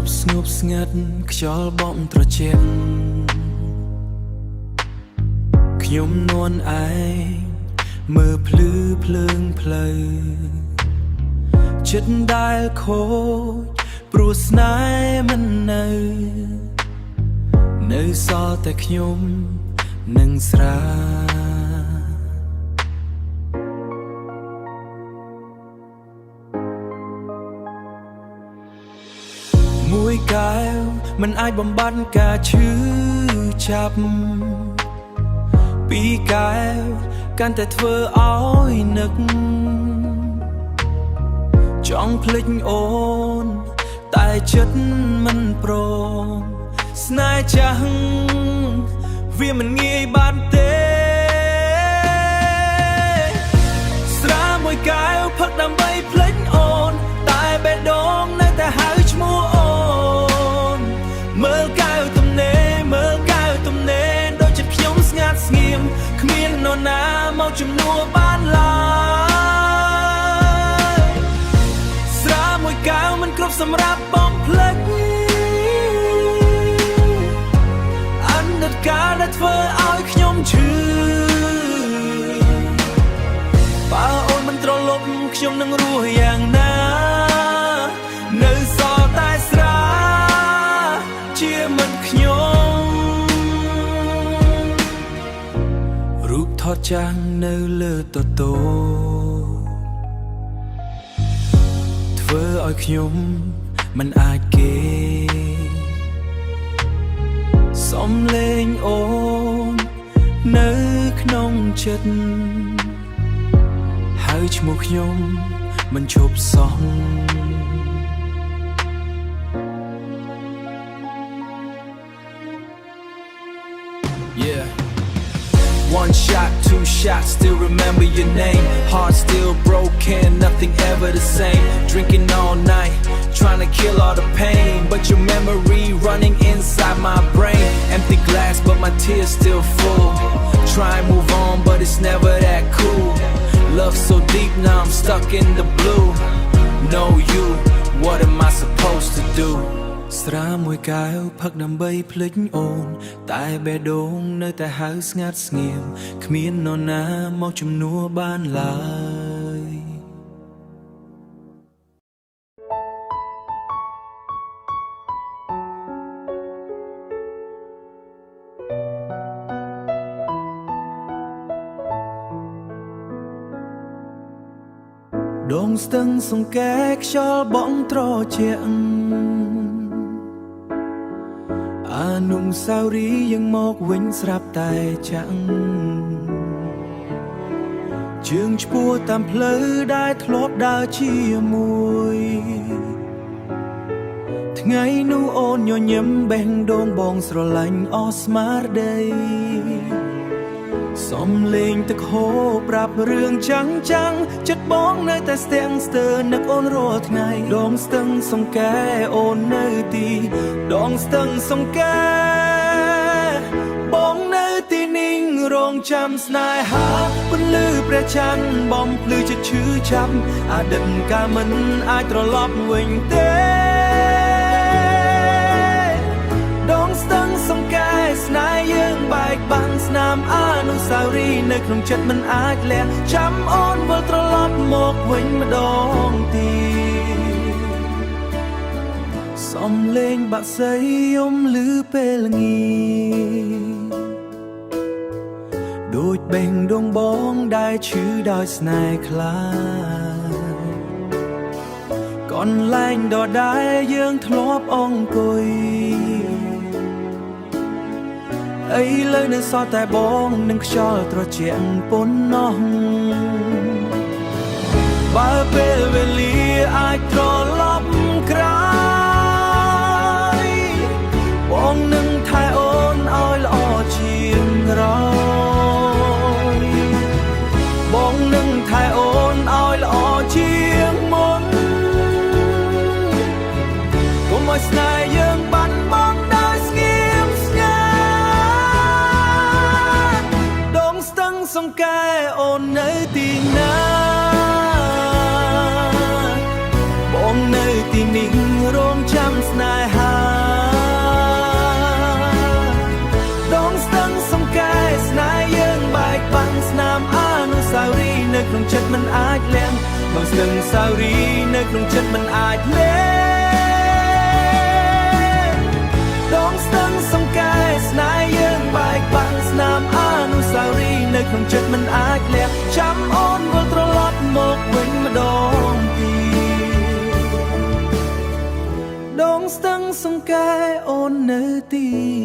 ប់ស្ងប់ស្ងាត់ខ្យល់បក់ត្រជាក់ខ្ញុំនួនឯងមើលភ្លឺភ្លើងផ្លូវចិត្តដែលខូចព្រោះស្នេហ៍មិននៅសល់តែខ្ញុំនឹងស្រាមួយកែវមិនអាចបំបត្តិការឈឺចាប់ពីរកែវកាន់តែធ្វើឲ្យនឹកចង់ភ្លេចអូនតែចិត្តមិនព្រមស្នេហ៍ចាស់វាមិនងាយបានទេស្រាមួយកែវផឹកដើម្បីភ្លេចអូនតែបេះដូងនៅតែហៅឈ្មោះអូនមើលកែវទំនេរមើលកែវទំនេរដូចចិត្តខ្ញុំស្ងាត់ស្ងៀមគ្មាននរណាមកជំនួសបានឡើយស្រាមួយកែវមិនគ្រប់សម្រាប់បំភ្លេចការដែលធ្វើឲ្យខ្ញុំឈឺបើអូនមិនត្រឡប់ខ្ញុំនឹងរស់យ៉ាងណានៅសល់តែស្រាជាមិនខ្ញុំរូបថតចាំងនៅលើតតូធ្វើឲ្យខ្ញុំមិនអាចគេសំឡេងអូននៅក្នុងចិត្តហើយឈ្មោះខ្ញុំមិនឈប់សោះOne shot, two shots, still remember your name. Heart still broken, nothing ever the same. Drinking all night, trying to kill all the pain. But your memory running inside my brain. Empty glass, but my tears still full. Try and move on, but it's never that cool. Love so deep, now I'm stuck in the blue. No you, what am I supposed to do?ស្រាមួយកែវផឹកដើម្បីភ្លេចអូនតែបេះដូងនៅតែហៅស្ងាត់ស្ងៀមគ្មាននរណាមកជំនួសបានឡើយដងស្ទឹងសង្កែខ្យល់បក់ត្រជាក់អនុស្សាវរីយ៍ยังមកវិញស្រាប់តែចាំងជើងឆ្ពោះតាមផ្លូវដែលធ្លាប់ដើរជាមួយថ្ងៃនោះអូនញញឹមបេះដូងបងស្រឡាញ់អស់ស្មារតីសំលេងទឹកហូរប្រាប់រឿងចាំងចិត្តបងនៅតែស្ទាំងស្ទើរនឹកអូនរាល់ថ្ងៃដងស្ទឹងសង្កែអូននៅទីដងស្ទឹងសង្កែបងនៅទីនេះរងចាំស្នេហាពន្លឺព្រះច័ន្ទបំភ្លឺចិត្តឈឺចាប់អតីតកាលមិនអាចត្រឡប់វិញទេដងស្ទឹងសង្កែស្នេហ៍យើងបែកបាំងស្នាមអនុស្សាវរីយ៍នៅក្នុងចិត្តមិនអាចលះចាំអូនវិលត្រឡប់មកវិញម្ដងទៀតសំលេងបាក់សីយំឮពេលល្ងាដូចបេះដូងបងដែលឈឺដោយស្នេហ៍ខ្លាំងកន្លែងដដែលយើងធ្លាប់អង្គុយឥឡូវនៅសល់តែបងនឹងខ្យល់ត្រជាក់ប៉ុណ្ណោះបើពេលវេលាអាចត្រឡប់ក្រោយបងនឹងថែអូនឲ្យល្អជាងក្រោយបងនឹងថែអូនឲ្យល្អជាងមុនកុំឲ្យស្នេហ៍យើងបាត់បង់ដោយស្ងៀមស្ងាត់ដងស្ទឹងសង្កែអូននៅទីណាបងនៅទីនេះរងចាំស្នេហ៍ នៅក្នុងចិត្តមិនអាចលះដងស្ទឹងសារីនៅក្នុងចិត្តមិនអាចលេដងស្ទឹងសង្កែស្នេហ៍យើងបែកបាក់ស្នាមអនុស្សារីយ៍នៅក្នុងចិត្តមិនអាចលះចាំអូនវិលត្រឡប់មកវិញម្ដងទៀតដងស្ទឹងសង្កែអូននៅទី